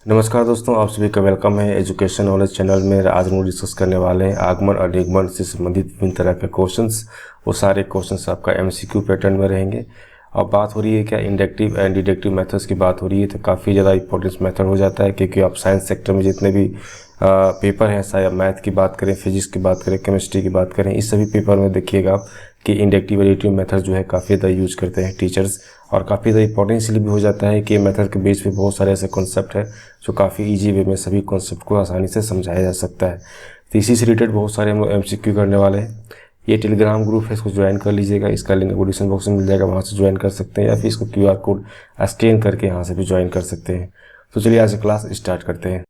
नमस्कार दोस्तों, आप सभी का वेलकम है एजुकेशन नॉलेज चैनल में। आज हम डिस्कस करने वाले हैं आगमन और निगमन से संबंधित विभिन्न तरह के क्वेश्चंस। वो सारे क्वेश्चंस आपका एमसीक्यू पैटर्न में रहेंगे। और बात हो रही है क्या, इंडक्टिव एंड डिडक्टिव मेथड्स की बात हो रही है, तो काफ़ी ज़्यादा इंपॉर्टेंस मेथड हो जाता है, क्योंकि आप साइंस सेक्टर में जितने भी पेपर हैं, चाहे मैथ की बात करें, फिजिक्स की बात करें, केमिस्ट्री की बात करें, इस सभी पेपर में देखिएगा आप कि इंडक्टिव और डिडक्टिव मेथड जो है काफ़ी ज़्यादा यूज करते हैं टीचर्स। और काफ़ी ज़्यादा इंपॉर्टेंट इसलिए भी हो जाता है कि मेथड के बेस पे बहुत सारे ऐसे कॉन्सेप्ट है जो काफ़ी इजी वे में सभी कॉन्सेप्ट को आसानी से समझाया जा सकता है। तो इसी से रिलेटेड बहुत सारे हम लोग एमसीक्यू करने वाले हैं। ये टेलीग्राम ग्रुप है, इसको ज्वाइन कर लीजिएगा। इसका लिंक डिस्क्रिप्शन बॉक्स में मिल जाएगा, वहाँ से ज्वाइन कर सकते हैं, या फिर इसको QR कोड स्कैन करके यहाँ से भी ज्वाइन कर सकते हैं। तो चलिए आज क्लास स्टार्ट करते हैं।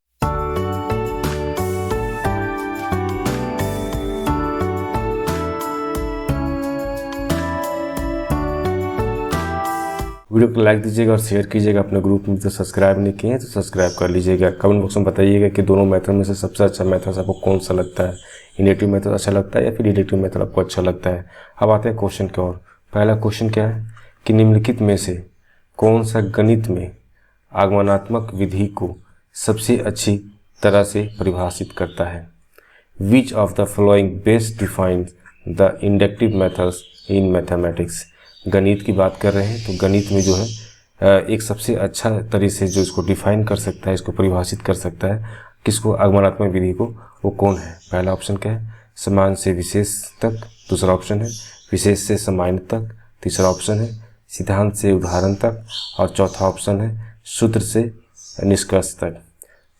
वीडियो को लाइक दीजिएगा और शेयर कीजिएगा अपने ग्रुप में। तो सब्सक्राइब नहीं किए हैं तो सब्सक्राइब कर लीजिएगा। कमेंट बॉक्स में बताइएगा कि दोनों मेथड में से सबसे अच्छा मेथड आपको कौन सा लगता है, इंडक्टिव मेथड अच्छा लगता है या फिर डिडक्टिव मेथड आपको अच्छा लगता है। अब आते हैं क्वेश्चन की ओर। पहला क्वेश्चन क्या है कि निम्नलिखित में से कौन सा गणित में आगमनात्मक विधि को सबसे अच्छी तरह से परिभाषित करता है। Which of the following best define the inductive methods in mathematics. गणित की बात कर रहे हैं तो गणित में जो है एक सबसे अच्छा तरीके से जो इसको डिफाइन कर सकता है, इसको परिभाषित कर सकता है, किसको, आगमनात्मक विधि को, वो कौन है। पहला ऑप्शन क्या है, समान से विशेष तक। दूसरा ऑप्शन है विशेष से सामान्य तक। तीसरा ऑप्शन है सिद्धांत से उदाहरण तक। और चौथा ऑप्शन है सूत्र से निष्कर्ष तक।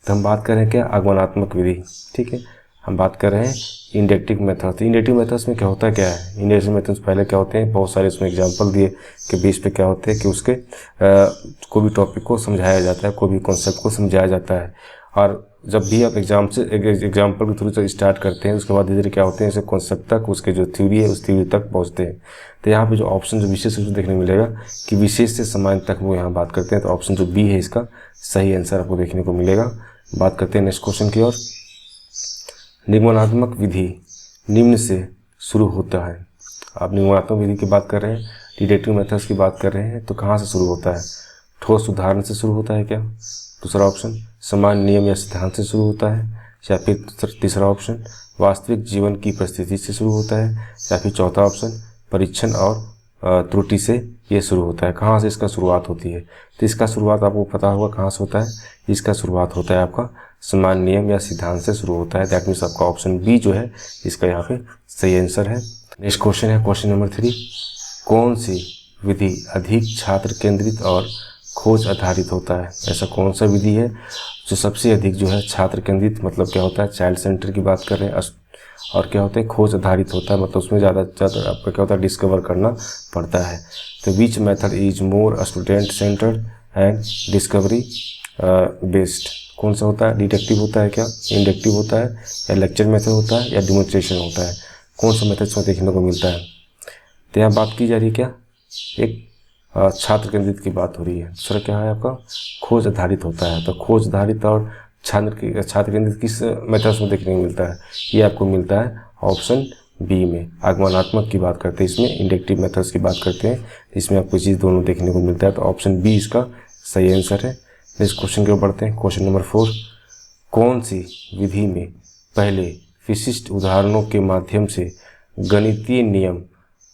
तो हम बात कर रहे हैं क्या, आगमनात्मक विधि। ठीक है, हम बात कर रहे हैं इंडक्टिव मेथड। तो इंडक्टिव मेथड्स में क्या होता है, क्या है इंडक्टिव मेथड्स, पहले क्या होते हैं, बहुत सारे इसमें एग्जांपल दिए कि बेस पे क्या होते हैं कि उसके कोई भी टॉपिक को समझाया जाता है, कोई भी कॉन्सेप्ट को समझाया जाता है। और जब भी आप एग्जाम्पल के थ्रू से स्टार्ट करते हैं, उसके बाद धीरे धीरे क्या होते हैं, इसे कॉन्सेप्ट तक, उसके जो थ्योरी है उस थ्योरी तक पहुँचते हैं। तो यहाँ पे जो ऑप्शन जो विशेष रूप से देखने मिलेगा कि विशेष से सामान्य तक वो यहाँ बात करते हैं, तो ऑप्शन जो बी है इसका सही आंसर आपको देखने को मिलेगा। बात करते हैं नेक्स्ट क्वेश्चन की ओर। निगमनात्मक विधि निम्न से शुरू होता है। आप निगमनात्मक विधि की बात कर रहे हैं, डिडक्टिव मेथड्स की बात कर रहे हैं, तो कहाँ से शुरू होता है, ठोस उदाहरण से शुरू होता है क्या। दूसरा ऑप्शन समान नियम या सिद्धांत से शुरू होता है। या फिर तीसरा ऑप्शन वास्तविक जीवन की परिस्थिति से शुरू होता है। या फिर चौथा ऑप्शन परीक्षण और त्रुटि से ये शुरू होता है। कहाँ से इसका शुरुआत होती है, तो इसका शुरुआत आपको पता होगा कहाँ से होता है। इसका शुरुआत होता है आपका समान नियम या सिद्धांत से शुरू होता है। दैट मीन्स आपका ऑप्शन बी जो है इसका यहाँ पे सही आंसर है। नेक्स्ट क्वेश्चन है क्वेश्चन नंबर 3। कौन सी विधि अधिक छात्र केंद्रित और खोज आधारित होता है। ऐसा कौन सा विधि है जो सबसे अधिक जो है छात्र केंद्रित, मतलब क्या होता है, चाइल्ड सेंटर की बात कर रहे हैं। और क्या होता है, खोज आधारित होता है, मतलब उसमें ज़्यादा आपका क्या होता है, डिस्कवर करना पड़ता है। तो which method is more student centred and discovery based. कौन सा होता है, डिडक्टिव होता है क्या, इंडक्टिव होता है, या लेक्चर मेथड होता है, या डेमोन्स्ट्रेशन होता है। कौन सा मेथड इसमें देखने को मिलता है। तो यहाँ बात की जा रही है क्या, एक छात्र केंद्रित की बात हो रही है। दूसरा क्या है आपका, खोज आधारित होता है। तो खोज आधारित और छात्र केंद्रित किस मेथड्स में देखने को मिलता है, ये आपको मिलता है ऑप्शन बी में। आगमनात्मक की बात करते हैं, इसमें इंडक्टिव मेथड्स की बात करते हैं, इसमें आपको चीज़ दोनों देखने को मिलता है। तो ऑप्शन बी इसका सही आंसर है। नेक्स्ट क्वेश्चन की ओर बढ़ते हैं। Question number 4। कौन सी विधि में पहले विशिष्ट उदाहरणों के माध्यम से गणितीय नियम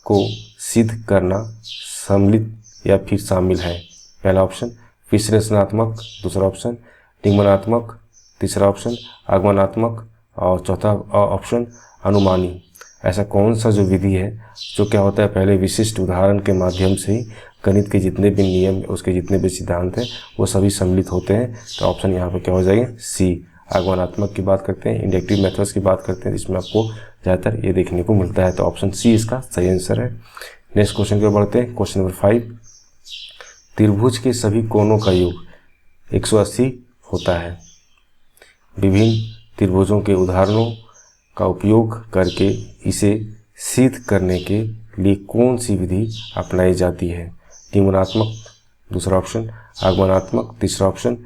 को सिद्ध करना सम्मिलित या फिर शामिल है। पहला ऑप्शन विश्लेषणात्मक, दूसरा ऑप्शन निगमनात्मक, तीसरा ऑप्शन आगमनात्मक, और चौथा ऑप्शन अनुमानी। ऐसा कौन सा जो विधि है जो क्या होता है, पहले विशिष्ट उदाहरण के माध्यम से ही गणित के जितने भी नियम, उसके जितने भी सिद्धांत हैं वो सभी सम्मिलित होते हैं। तो ऑप्शन यहाँ पे क्या हो जाएगा, सी। आगमनात्मक की बात करते हैं, इंडक्टिव मेथड्स की बात करते हैं, इसमें आपको ज़्यादातर ये देखने को मिलता है। तो ऑप्शन सी इसका सही आंसर है। नेक्स्ट क्वेश्चन की ओर बढ़ते हैं। Question number 5। त्रिभुज के सभी कोणों का योग 180 होता है। विभिन्न त्रिभुजों के उदाहरणों का उपयोग करके इसे सिद्ध करने के लिए कौन सी विधि अपनाई जाती है। निगमनात्मक, दूसरा ऑप्शन आगमनात्मक, तीसरा ऑप्शन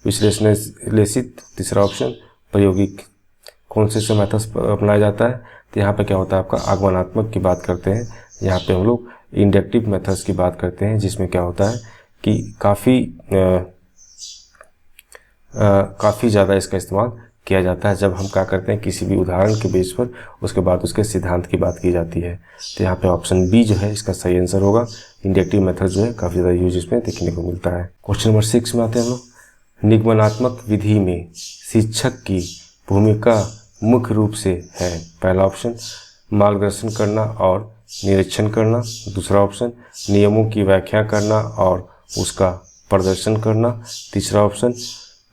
विश्लेषणात्मक, तीसरा ऑप्शन प्रायोगिक। कौन से मेथड्स अपनाया जाता है, तो यहाँ पे क्या होता है आपका आगमनात्मक की बात करते हैं। यहाँ पे हम लोग इंडक्टिव मेथड्स की बात करते हैं, जिसमें क्या होता है कि काफ़ी काफ़ी ज़्यादा इसका इस्तेमाल किया जाता है जब हम क्या करते हैं किसी भी उदाहरण के बेस पर उसके बाद उसके सिद्धांत की बात की जाती है। तो यहाँ पे ऑप्शन बी जो है इसका सही आंसर होगा। इंडक्टिव मेथड जो है काफ़ी ज़्यादा यूज इसमें देखने को मिलता है। क्वेश्चन नंबर 6 में आते हैं हम लोग। निगमनात्मक विधि में शिक्षक की भूमिका मुख्य रूप से है। पहला ऑप्शन मार्गदर्शन करना और निरीक्षण करना। दूसरा ऑप्शन नियमों की व्याख्या करना और उसका प्रदर्शन करना। तीसरा ऑप्शन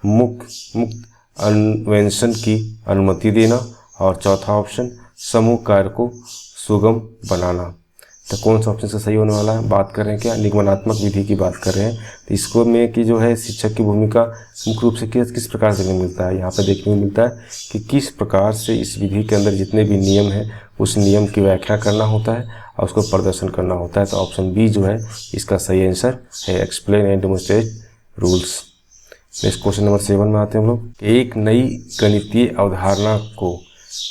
मुक्त अन्वेषण की अनुमति देना। और चौथा ऑप्शन समूह कार्य को सुगम बनाना। तो कौन सा ऑप्शन से सही होने वाला है? बात कर रहे हैं क्या, निगमनात्मक विधि की बात कर रहे हैं। तो इसको में कि जो है शिक्षक की भूमिका मुख्य रूप से किस प्रकार से देखने मिलता है, यहाँ पे देखने को मिलता है कि किस प्रकार से इस विधि के अंदर जितने भी नियम हैं उस नियम की व्याख्या करना होता है और उसको प्रदर्शन करना होता है। तो ऑप्शन बी जो है इसका सही आंसर है, explain and demonstrate rules. Next question number 7 में आते हैं हम लोग। एक नई गणितीय अवधारणा को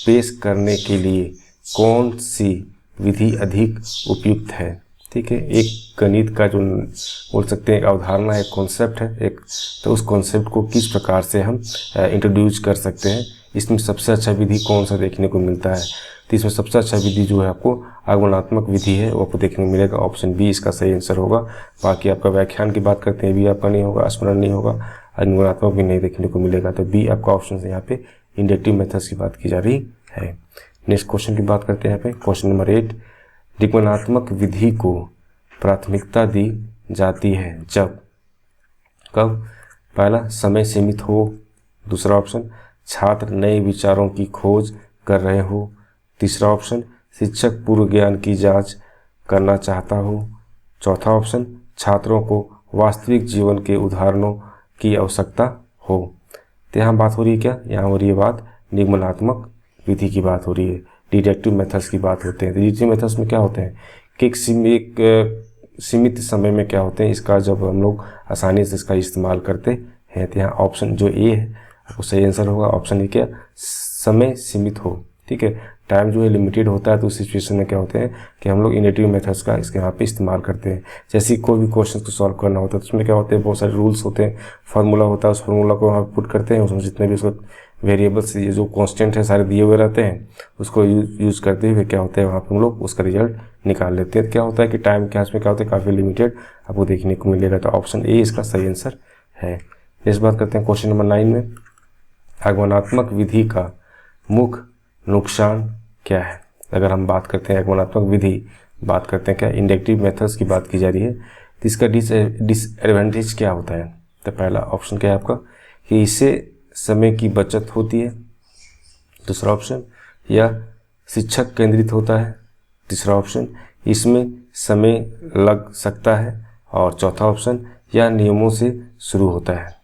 पेश करने के लिए कौन सी विधि अधिक उपयुक्त है? ठीक है, एक गणित का जो बोल सकते हैं एक अवधारणा है, कॉन्सेप्ट है एक, तो उस कॉन्सेप्ट को किस प्रकार से हम इंट्रोड्यूस कर सकते हैं, इसमें सबसे अच्छा विधि कौन सा देखने को मिलता है? तो इसमें सबसे अच्छा विधि जो है आपको आगमनात्मक विधि है, वो आपको देखने को मिलेगा। ऑप्शन बी इसका सही आंसर होगा। बाकी आपका व्याख्यान की बात करते हैं भी आपका नहीं होगा, स्मरण नहीं होगा, आगमनात्मक भी नहीं देखने को मिलेगा। तो बी आपका ऑप्शन से यहाँ पे इंडक्टिव मेथड्स की बात की जा रही है। नेक्स्ट क्वेश्चन की बात करते हैं यहाँ पे, क्वेश्चन नंबर 8। निगमनात्मक विधि को प्राथमिकता दी जाती है जब, कब? पहला समय सीमित हो। दूसरा ऑप्शन छात्र नए विचारों की खोज कर रहे हो। तीसरा ऑप्शन शिक्षक पूर्व ज्ञान की जांच करना चाहता हो। चौथा ऑप्शन छात्रों को वास्तविक जीवन के उदाहरणों की आवश्यकता हो। तो यहाँ बात हो रही है क्या, यहाँ हो रही है बात निगमनात्मक विधि की बात हो रही है, डिडक्टिव मेथड्स की बात होते हैं। डिडक्टिव मेथड्स में क्या होते हैं कि एक सीमित समय में क्या होते हैं, इसका जब हम लोग आसानी से इसका इस्तेमाल करते हैं। तो यहाँ ऑप्शन जो ए है वो सही आंसर होगा। ऑप्शन ए क्या, समय सीमित हो। ठीक है, टाइम जो है लिमिटेड होता है, तो उस सिचुएशन में क्या होते हैं कि हम लोग इंडक्टिव मेथड्स का इसके यहाँ पे इस्तेमाल करते हैं। जैसे कोई भी क्वेश्चन को सॉल्व करना होता है तो उसमें क्या होते हैं, बहुत सारे रूल्स होते हैं, फार्मूला होता है, उस फार्मूला को वहाँ पुट करते हैं, उसमें जितने भी उसको वेरिएबल्स ये जो कांस्टेंट है सारे दिए हुए रहते हैं, उसको यूज़ करते हुए क्या होता है वहाँ पे हम लोग उसका रिजल्ट निकाल लेते हैं। क्या होता है कि टाइम के इसमें क्या होता है काफ़ी लिमिटेड आपको देखने को मिलेगा। तो ऑप्शन ए इसका सही आंसर है। इस बात करते हैं क्वेश्चन नंबर 9 में। आगमनात्मक विधि का मुख्य नुकसान क्या है? अगर हम बात करते हैं आगमनात्मक विधि, बात करते हैं क्या इंडक्टिव मेथड्स की बात की जा रही है, तो इसका डिसएडवांटेज क्या होता है? तो पहला ऑप्शन क्या है आपका कि इससे समय की बचत होती है। दूसरा ऑप्शन या शिक्षक केंद्रित होता है। तीसरा ऑप्शन इसमें समय लग सकता है। और चौथा ऑप्शन या नियमों से शुरू होता है।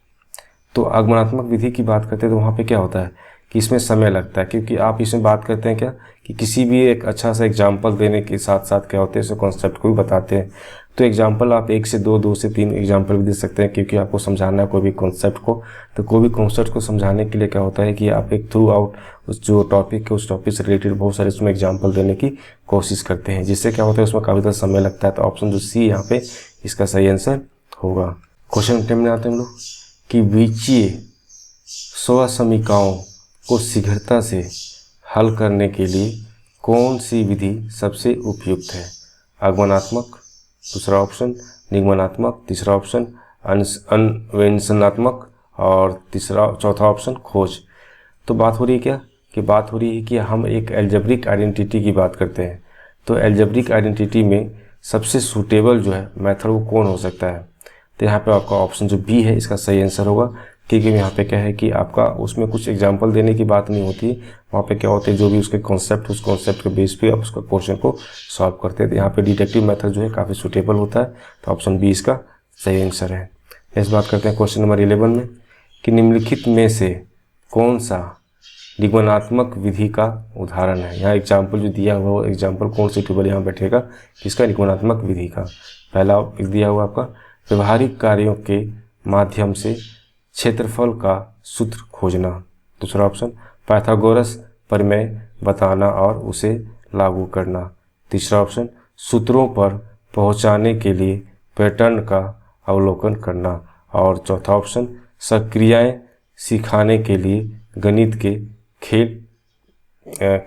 तो आगमनात्मक विधि की बात करते हैं तो वहाँ पे क्या होता है कि इसमें समय लगता है, क्योंकि आप इसमें बात करते हैं क्या कि किसी भी एक अच्छा सा एग्जाम्पल देने के साथ साथ क्या होते हैं इस कॉन्सेप्ट को भी बताते हैं। तो एग्जाम्पल आप 1 से 2, 2 से 3 एग्जाम्पल भी दे सकते हैं, क्योंकि आपको समझाना है कोई भी कॉन्सेप्ट को। तो कोई भी कॉन्सेप्ट को समझाने के लिए क्या होता है कि आप एक थ्रू आउट उस जो टॉपिक है उस टॉपिक से रिलेटेड बहुत सारे उसमें एग्जाम्पल देने की कोशिश करते हैं, जिससे क्या होता है उसमें काफ़ी ज़्यादा समय लगता है। तो ऑप्शन जो सी यहाँ पे इसका सही आंसर होगा। क्वेश्चन 10 में आते हैं हम लोग कि बीजीय स्वसमीकाओं को शीघ्रता से हल करने के लिए कौन सी विधि सबसे उपयुक्त है? आगमनात्मक, दूसरा ऑप्शन निगमनात्मक, तीसरा ऑप्शन अन्वेषणात्मक और चौथा ऑप्शन खोज। तो बात हो रही है क्या कि बात हो रही है कि हम एक एल्जेब्रिक आइडेंटिटी की बात करते हैं। तो एल्जेब्रिक आइडेंटिटी में सबसे सूटेबल जो है मेथड वो कौन हो सकता है? तो यहाँ पे आपका ऑप्शन जो बी है इसका सही आंसर होगा, क्योंकि यहाँ पे क्या है कि आपका उसमें कुछ एग्जांपल देने की बात नहीं होती। वहाँ पे क्या होते हैं जो भी उसके कॉन्सेप्ट उस कॉन्सेप्ट के बेस पे आप उसका क्वेश्चन को सॉल्व करते हैं। तो यहाँ पे डिडक्टिव मेथड जो है काफ़ी सूटेबल होता है। तो ऑप्शन बी इसका सही आंसर है। इस बात करते हैं क्वेश्चन नंबर 11 में कि निम्नलिखित में से कौन सा निगमनात्मक विधि का उदाहरण है? यहाँ एग्जाम्पल जो दिया हुआ वो एग्जाम्पल कौन सूटेबल यहाँ बैठेगा किसका, निगमनात्मक विधि का। पहला दिया हुआ आपका व्यवहारिक कार्यों के माध्यम से क्षेत्रफल का सूत्र खोजना। दूसरा ऑप्शन पाइथागोरस प्रमेय बताना और उसे लागू करना। तीसरा ऑप्शन सूत्रों पर पहुंचाने के लिए पैटर्न का अवलोकन करना। और चौथा ऑप्शन सक्रियाएं सिखाने के लिए गणित के खेल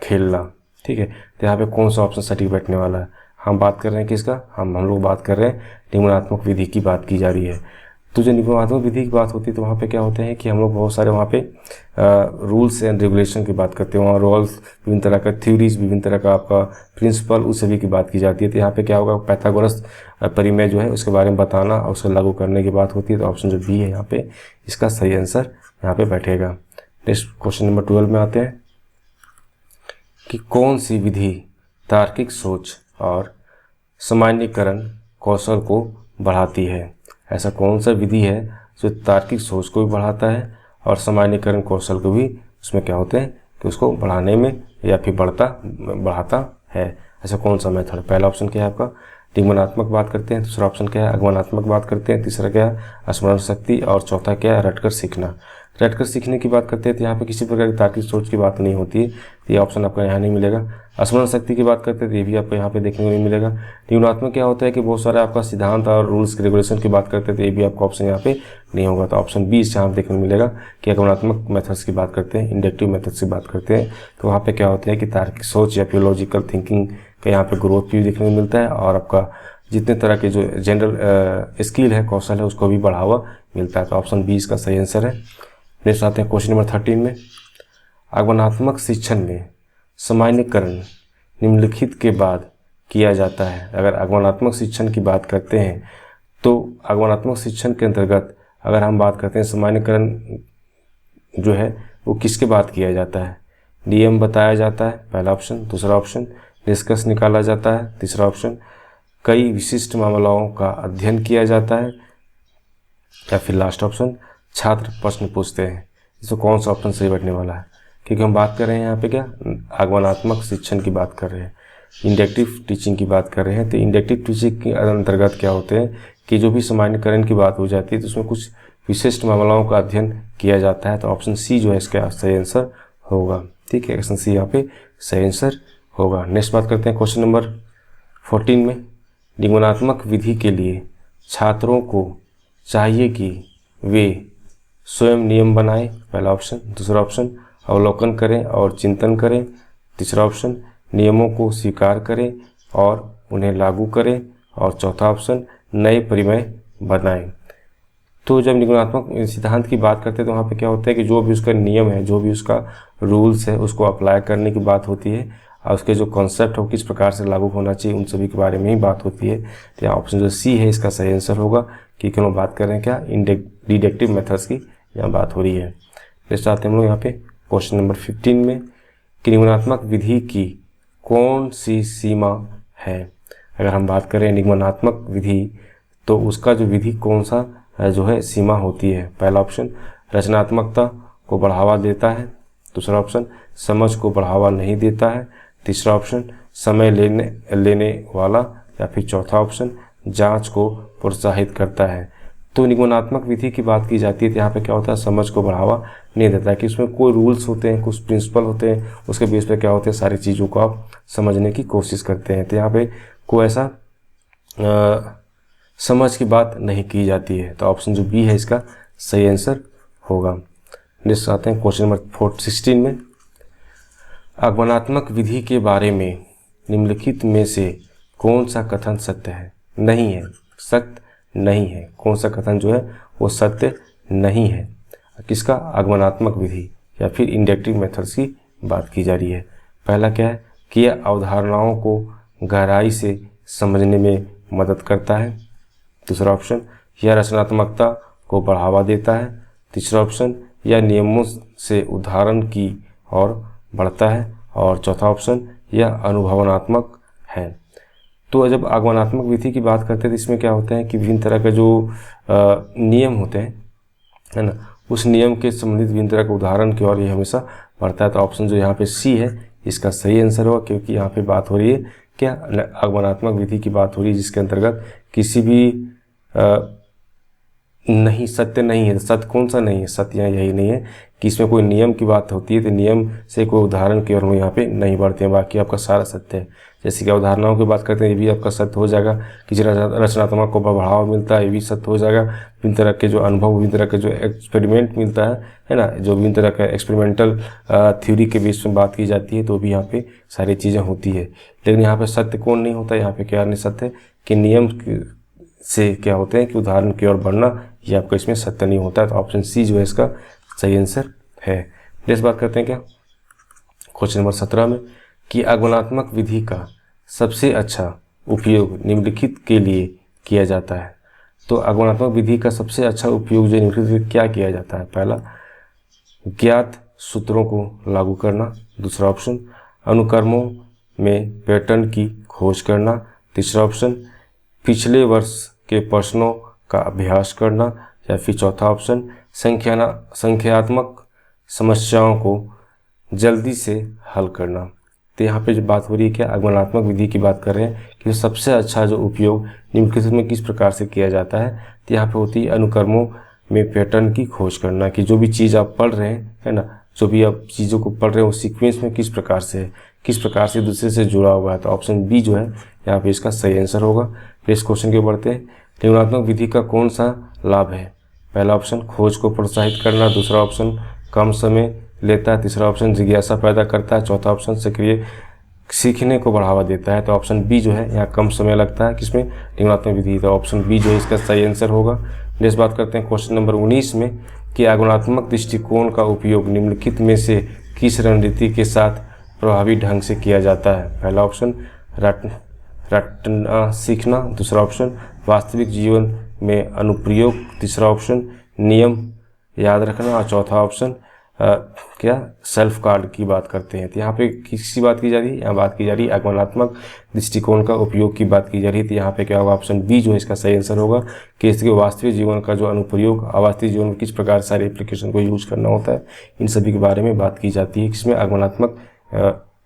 खेलना। ठीक है, तो यहाँ पे कौन सा ऑप्शन सटीक बैठने वाला है? हम बात कर रहे हैं किसका? हम लोग बात कर रहे हैं निगमनात्मक विधि की बात की जा रही है। तो जो निगमनात्मक विधि की बात होती है तो वहाँ पे क्या होते हैं कि हम लोग बहुत सारे वहाँ पे रूल्स एंड रेगुलेशन की बात करते हैं। वहाँ रूल्स, विभिन्न तरह का थ्योरीज, विभिन्न तरह का आपका प्रिंसिपल, उस सभी की बात की जाती है। तो यहाँ पे क्या होगा, पाइथागोरस परिमेय जो है उसके बारे में बताना और उसको लागू करने की बात होती है। तो ऑप्शन जो बी है यहाँ पे इसका सही आंसर यहाँ पे बैठेगा। नेक्स्ट क्वेश्चन नंबर 12 में आते हैं कि कौन सी विधि तार्किक सोच और सामान्यीकरण कौशल को बढ़ाती है? ऐसा कौन सा विधि है जो तार्किक सोच को भी बढ़ाता है और सामान्यीकरण कौशल को भी उसमें क्या होते हैं कि उसको बढ़ाने में या फिर बढ़ाता है? ऐसा कौन सा मेथड? पहला ऑप्शन क्या है आपका निगमनात्मक बात करते हैं, दूसरा ऑप्शन क्या है आगमनात्मक बात करते हैं, तीसरा क्या है स्मरण शक्ति और चौथा क्या है रटकर सीखना। रटकर सीखने की बात करते हैं तो यहाँ पे किसी प्रकार की तार्किक सोच की बात नहीं होती है, ये ऑप्शन आपका यहाँ नहीं मिलेगा। स्मरण शक्ति की बात करते हैं तो ये भी आपको यहाँ पे देखने को नहीं मिलेगा। निगमनात्मक क्या होता है कि बहुत सारे आपका सिद्धांत और रूल्स रेगुलेशन की बात करते हैं तो ये भी आपका ऑप्शन यहाँ पे नहीं होगा। तो ऑप्शन बी यहाँ देखने को मिलेगा कि आगमनात्मक मेथड्स की बात करते हैं, इंडक्टिव मेथड्स की बात करते हैं तो वहाँ पे क्या होता है कि तार्किक सोच या फिर लॉजिकल थिंकिंग का यहाँ पे ग्रोथ भी देखने को मिलता है और आपका जितने तरह के जो जनरल स्किल है, कौशल है, उसको भी बढ़ावा मिलता है। तो ऑप्शन बी इसका सही आंसर है। नेक्स्ट आते हैं क्वेश्चन नंबर 13 में। आगमनात्मक शिक्षण में सामान्यीकरण निम्नलिखित के बाद किया जाता है। अगर आगमनात्मक शिक्षण की बात करते हैं तो आगमनात्मक शिक्षण के अंतर्गत अगर हम बात करते हैं सामान्यीकरण जो है वो किसके बाद किया जाता है? नियम बताया जाता है, पहला ऑप्शन। दूसरा ऑप्शन निष्कर्ष निकाला जाता है, तीसरा ऑप्शन कई विशिष्ट मामलों का अध्ययन किया जाता है, या फिर लास्ट ऑप्शन छात्र प्रश्न पूछते हैं। इसमें कौन सा ऑप्शन सही बैठने वाला है? क्योंकि हम बात कर रहे हैं यहाँ पे क्या आगमनात्मक शिक्षण की बात कर रहे हैं, इंडक्टिव टीचिंग की बात कर रहे हैं। तो इंडक्टिव टीचिंग के अंतर्गत क्या होते हैं कि जो भी सामान्यीकरण की बात हो जाती है तो उसमें कुछ विशिष्ट मामलों का अध्ययन किया जाता है। तो ऑप्शन सी जो है इसका सही आंसर होगा। ठीक है, ऑप्शन सी यहाँ पे सही आंसर होगा। नेक्स्ट बात करते हैं क्वेश्चन नंबर 14 में। निगमनात्मक विधि के लिए छात्रों को चाहिए कि वे स्वयं नियम बनाएं, पहला ऑप्शन। दूसरा ऑप्शन अवलोकन करें और चिंतन करें, तीसरा ऑप्शन नियमों को स्वीकार करें और उन्हें लागू करें और चौथा ऑप्शन नए परिमेय बनाएं। तो जब निगमनात्मक सिद्धांत की बात करते हैं तो वहाँ पे क्या होता है कि जो भी उसका नियम है, जो भी उसका रूल्स है, उसको अप्लाई करने की बात होती है और उसके जो कॉन्सेप्ट हो किस प्रकार से लागू होना चाहिए उन सभी के बारे में ही बात होती है। तो यहाँ ऑप्शन जो सी है इसका सही आंसर होगा क्योंकि हम बात कर रहे हैं क्या डिडक्टिव मेथड्स की यहाँ बात हो रही है। नेक्स्ट आते हैं हम लोग यहाँ पे क्वेश्चन नंबर 15 में कि निगमनात्मक विधि की कौन सी सीमा है? अगर हम बात करें निगमनात्मक विधि तो उसका जो विधि कौन सा जो है सीमा होती है? पहला ऑप्शन रचनात्मकता को बढ़ावा देता है, दूसरा ऑप्शन समझ को बढ़ावा नहीं देता है, तीसरा ऑप्शन समय लेने वाला, या फिर चौथा ऑप्शन जांच को प्रोत्साहित करता है। तो निगमनात्मक विधि की बात की जाती है तो यहाँ पे क्या होता है समझ को बढ़ावा नहीं देता है कि उसमें कोई रूल्स होते हैं, कुछ प्रिंसिपल होते हैं, उसके बेस पे क्या होते हैं सारी चीज़ों को आप समझने की कोशिश करते हैं। तो यहाँ पे कोई ऐसा समझ की बात नहीं की जाती है। तो ऑप्शन जो बी है इसका सही आंसर होगा। नेक्स्ट आते हैं क्वेश्चन नंबर 16 में। आगमनात्मक विधि के बारे में निम्नलिखित में से कौन सा कथन सत्य है? नहीं है, सत्य नहीं है। कौन सा कथन जो है वो सत्य नहीं है? किसका? आगमनात्मक विधि या फिर इंडक्टिव मेथड्स की बात की जा रही है। पहला क्या है कि यह अवधारणाओं को गहराई से समझने में मदद करता है, दूसरा ऑप्शन यह रचनात्मकता को बढ़ावा देता है, तीसरा ऑप्शन यह नियमों से उदाहरण की ओर बढ़ता है और चौथा ऑप्शन यह अनुभवनात्मक है। तो जब आगमनात्मक विधि की बात करते हैं तो इसमें क्या होता है कि विभिन्न तरह के जो नियम होते हैं है ना, उस नियम के संबंधित विभिन्न तरह के उदाहरण की ओर ये हमेशा बढ़ता है। तो ऑप्शन जो यहाँ पे सी है इसका सही आंसर होगा क्योंकि यहाँ पे बात हो रही है क्या आगमनात्मक विधि की बात हो रही है जिसके अंतर्गत किसी भी नहीं, सत्य नहीं है। सत्य कौन सा नहीं है? सत्य यहाँ यही नहीं है कि इसमें कोई नियम की बात होती है तो नियम से कोई उदाहरण की ओर हम यहाँ पे नहीं बढ़ते हैं, बाकी आपका सारा सत्य है। जैसे कि उदाहरणों की बात करते हैं, ये भी आपका सत्य हो जाएगा। किसी रचनात्मक को बढ़ावा मिलता है, ये भी सत्य हो जाएगा। विभिन्न तरह के जो अनुभव, विभिन्न तरह के जो एक्सपेरिमेंट मिलता है ना, जो विभिन्न तरह का एक्सपेरिमेंटल थ्योरी के बेस में बात की जाती है, तो भी यहाँ पे सारी चीज़ें होती है। लेकिन यहाँ पे सत्य कौन नहीं होता? यहाँ पे क्या नहीं सत्य कि नियम से क्या होते हैं कि उदाहरण की ओर बढ़ना, ये आपका इसमें सत्य नहीं होता है। तो ऑप्शन सी जो है इसका सही आंसर है। नेक्स्ट बात करते हैं क्या, क्वेश्चन नंबर 17 में कि आगमनात्मक विधि का सबसे अच्छा उपयोग निम्नलिखित के लिए किया जाता है। तो आगमनात्मक विधि का सबसे अच्छा उपयोग जो निम्नलिखित क्या किया जाता है? पहला, ज्ञात सूत्रों को लागू करना। दूसरा ऑप्शन, अनुक्रमों में पैटर्न की खोज करना। तीसरा ऑप्शन, पिछले वर्ष के प्रश्नों का अभ्यास करना। या फिर चौथा ऑप्शन, संख्यात्मक समस्याओं को जल्दी से हल करना। तो यहाँ पे जो बात हो रही है क्या, आगमनात्मक विधि की बात कर रहे हैं कि सबसे अच्छा जो उपयोग निम्नलिखित में किस प्रकार से किया जाता है। तो यहाँ पे होती है अनुक्रमों में पैटर्न की खोज करना, कि जो भी चीज़ आप पढ़ रहे हैं, है ना, जो भी आप चीज़ों को पढ़ रहे हैं वो सीक्वेंस में किस प्रकार से है, किस प्रकार से दूसरे से जुड़ा हुआ है। तो ऑप्शन बी जो है यहाँ पे इसका सही आंसर होगा। इस क्वेश्चन के बढ़ते हैं, निम्नात्मक विधि का कौन सा लाभ है? पहला ऑप्शन, खोज को प्रोत्साहित करना। दूसरा ऑप्शन, कम समय लेता है। तीसरा ऑप्शन, जिज्ञासा पैदा करता है। चौथा ऑप्शन, सक्रिय सीखने को बढ़ावा देता है। तो ऑप्शन बी जो है यहाँ कम समय लगता है किसमें, निम्नात्मक विधि। तो ऑप्शन बी जो है इसका सही आंसर होगा। नेक्स्ट बात करते हैं क्वेश्चन नंबर 19 में कि आगमनात्मक दृष्टिकोण का उपयोग निम्नलिखित में से किस रणनीति के साथ प्रभावी ढंग से किया जाता है? पहला ऑप्शन, रटना सीखना। दूसरा ऑप्शन, वास्तविक जीवन में अनुप्रयोग। तीसरा ऑप्शन, नियम याद रखना। और चौथा ऑप्शन क्या, सेल्फ कार्ड की बात करते हैं। तो यहाँ पे किसी बात की जा रही है? यहाँ बात की जा रही है आगमनात्मक दृष्टिकोण का उपयोग की बात की जा रही है। तो यहाँ पे क्या होगा, ऑप्शन बी जो है इसका सही आंसर होगा कि इसके वास्तविक जीवन का जो अनुप्रयोग, अवास्तविक जीवन में किस प्रकार सारे एप्लीकेशन को यूज करना होता है, इन सभी के बारे में बात की जाती है किसमें, आगमनात्मक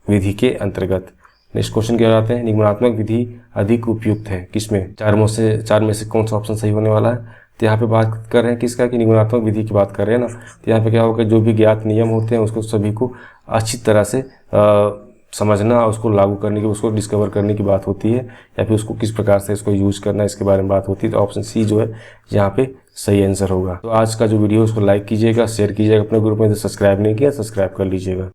विधि के अंतर्गत। नेक्स्ट क्वेश्चन क्या आते हैं, निगमनात्मक विधि अधिक उपयुक्त है किसमें? चार में से कौन सा ऑप्शन सही होने वाला है? तो यहाँ पे बात कर रहे हैं किसका, कि निगमनात्मक विधि की बात कर रहे हैं ना। तो यहाँ पे क्या होगा, जो भी ज्ञात नियम होते हैं उसको सभी को अच्छी तरह से समझना, उसको लागू करने की, उसको डिस्कवर करने की बात होती है, या फिर उसको किस प्रकार से इसको यूज करना है इसके बारे में बात होती है। तो ऑप्शन सी जो है यहाँ पे सही आंसर होगा। तो आज का जो वीडियो उसको लाइक कीजिएगा, शेयर कीजिएगा अपने ग्रुप में। जो सब्सक्राइब नहीं किया सब्सक्राइब कर लीजिएगा।